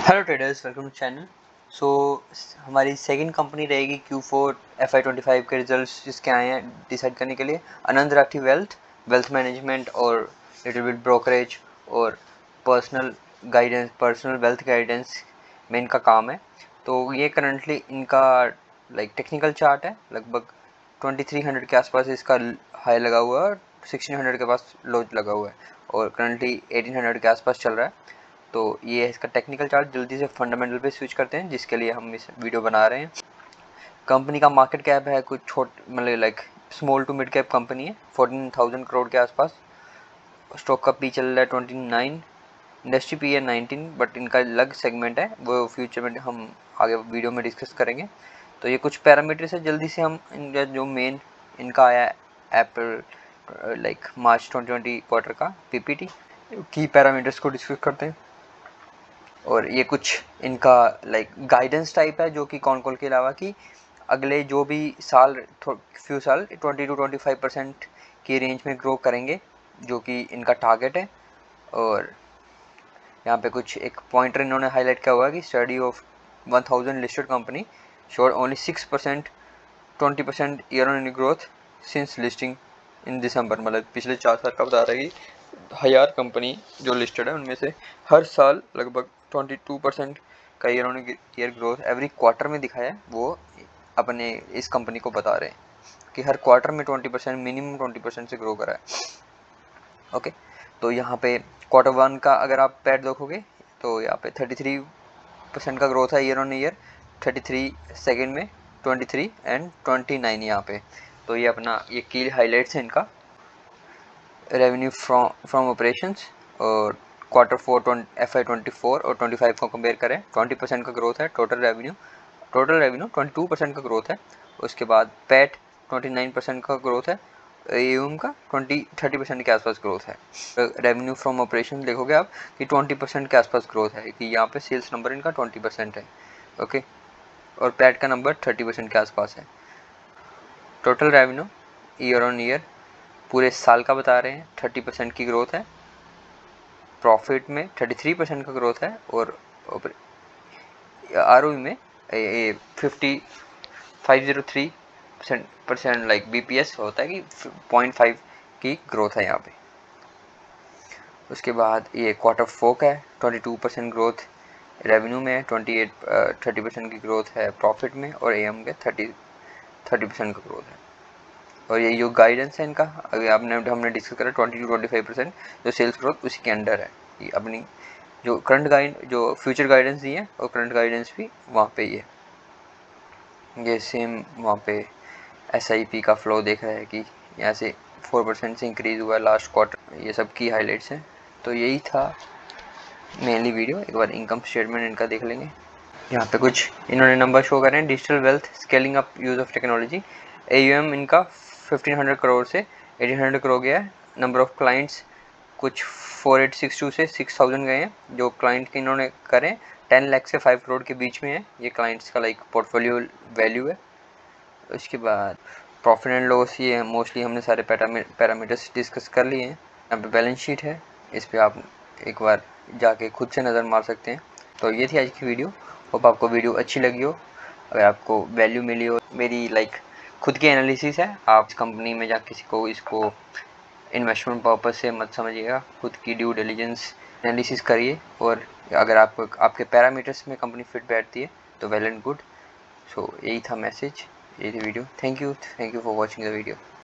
Hello traders, welcome to channel. So हमारी second company रहेगी Q4 FY25 के results जिसके आए हैं डिसाइड करने के लिए। आनंद राठी वेल्थ मैनेजमेंट और लिटिल बिट ब्रोकरेज और पर्सनल वेल्थ गाइडेंस में इनका काम है। तो ये करंटली इनका टेक्निकल चार्ट है, लगभग 2300 के आसपास इसका हाई लगा हुआ है और 1600 के पास लो लगा हुआ है और करंटली 1800 के आसपास चल रहा है। तो ये है इसका टेक्निकल चार्ट। जल्दी से फंडामेंटल पे स्विच करते हैं जिसके लिए हम इस वीडियो बना रहे हैं। कंपनी का मार्केट कैप है कुछ small to mid cap company है, 14,000 करोड़ के आसपास। स्टॉक का पी चल रहा है 29, इंडस्ट्री पी है 19, बट इनका अलग सेगमेंट है, वो फ्यूचर में हम आगे वीडियो में डिस्कस करेंगे। तो ये कुछ पैरामीटर्स है, जल्दी से हम इनका जो मेन इनका आया अप्रैल मार्च 2020 क्वार्टर का पीपीटी की पैरामीटर्स को डिस्कस करते हैं। और ये कुछ इनका गाइडेंस टाइप है जो कि कॉल के अलावा कि अगले जो भी फ्यू साल 20 to 25% की रेंज में ग्रो करेंगे, जो कि इनका टारगेट है। और यहाँ पे कुछ एक पॉइंटर इन्होंने हाईलाइट किया हुआ कि study of 1000 listed company showed only 6% 20% year on year growth since listing in December. मतलब पिछले 4 साल का बता रहा है कि 1000 कंपनी जो लिस्टेड है उनमें से हर साल लगभग 22% का year on year growth every quarter में दिखाया है। वो अपने इस कंपनी को बता रहे हैं कि हर क्वार्टर में 20% मिनिमम 20% से ग्रो करा है। ओके, तो यहाँ पे क्वार्टर 1 का अगर आप पैट देखोगे तो यहाँ पे 33% का ग्रोथ है ईयर ऑन ईयर, 33 सेकेंड में 23 एंड 29 यहाँ पे। तो ये अपना ये की हाईलाइट्स है इनका। रेवेन्यू फ्रॉम ऑपरेशंस और क्वार्टर 4 FY24 और 25 को कंपेयर करें, 20% का ग्रोथ है। टोटल रेवेन्यू 22% का ग्रोथ है। उसके बाद पैट 29% का ग्रोथ है। एयूएम का 30% के आसपास ग्रोथ है। रेवेन्यू फ्रॉम ऑपरेशन देखोगे आप कि 20% के आसपास ग्रोथ है, कि यहाँ पे सेल्स नंबर इनका 20% है। ओके, और पैट का नंबर 30% के आसपास है। Total revenue year on year पूरे साल का बता रहे हैं, 30% की ग्रोथ है। प्रॉफिट में 33% का ग्रोथ है और आरओई में 503% बीपीएस होता है कि 0.5 की ग्रोथ है यहाँ पे। उसके बाद ये क्वार्टर 4 का है, 22% ग्रोथ रेवेन्यू में, 30% की ग्रोथ है प्रॉफिट में और एएम के 30% का ग्रोथ है। और ये जो गाइडेंस है इनका अभी हमने डिस्कस करा 20 to 25% जो सेल्स ग्रोथ उसी के अंडर है। ये अपनी जो फ्यूचर गाइडेंस दी है और करंट गाइडेंस भी वहाँ पे ही है। ये सेम वहाँ पे SIP का फ्लो देख रहा है कि यहाँ से 4% से इंक्रीज़ हुआ है लास्ट क्वार्टर। ये सब की हाईलाइट्स हैं। तो यही था मेनली वीडियो। एक बार इनकम स्टेटमेंट इनका देख लेंगे। यहाँ पे कुछ इन्होंने नंबर शो कर रहे हैं। Digital wealth scaling up use of technology, AUM इनका 1500 करोड़ से 1800 करोड़ गया है। नंबर ऑफ क्लाइंट्स कुछ 4862 से 6000 गए हैं। जो क्लाइंट के इन्होंने करें 10 लाख से 5 करोड़ के बीच में है। ये क्लाइंट्स का पोर्टफोलियो वैल्यू है। उसके बाद प्रॉफिट एंड लॉस, ये मोस्टली हमने सारे पैरामीटर्स डिस्कस कर लिए हैं। यहाँ पे बैलेंस शीट है, इस पर आप एक बार जाके खुद से नज़र मार सकते हैं। तो ये थी आज की वीडियो। होप आपको वीडियो अच्छी लगी हो। अगर आपको वैल्यू मिली हो, मेरी खुद की एनालिसिस है, आप इस कंपनी में जा किसी को इसको इन्वेस्टमेंट पर्पस से मत समझिएगा। खुद की ड्यू डिलीजेंस एनालिसिस करिए और अगर आपके पैरामीटर्स में कंपनी फिट बैठती है तो वेल एंड गुड। सो यही था मैसेज, यही थी video. Thank you for watching the video.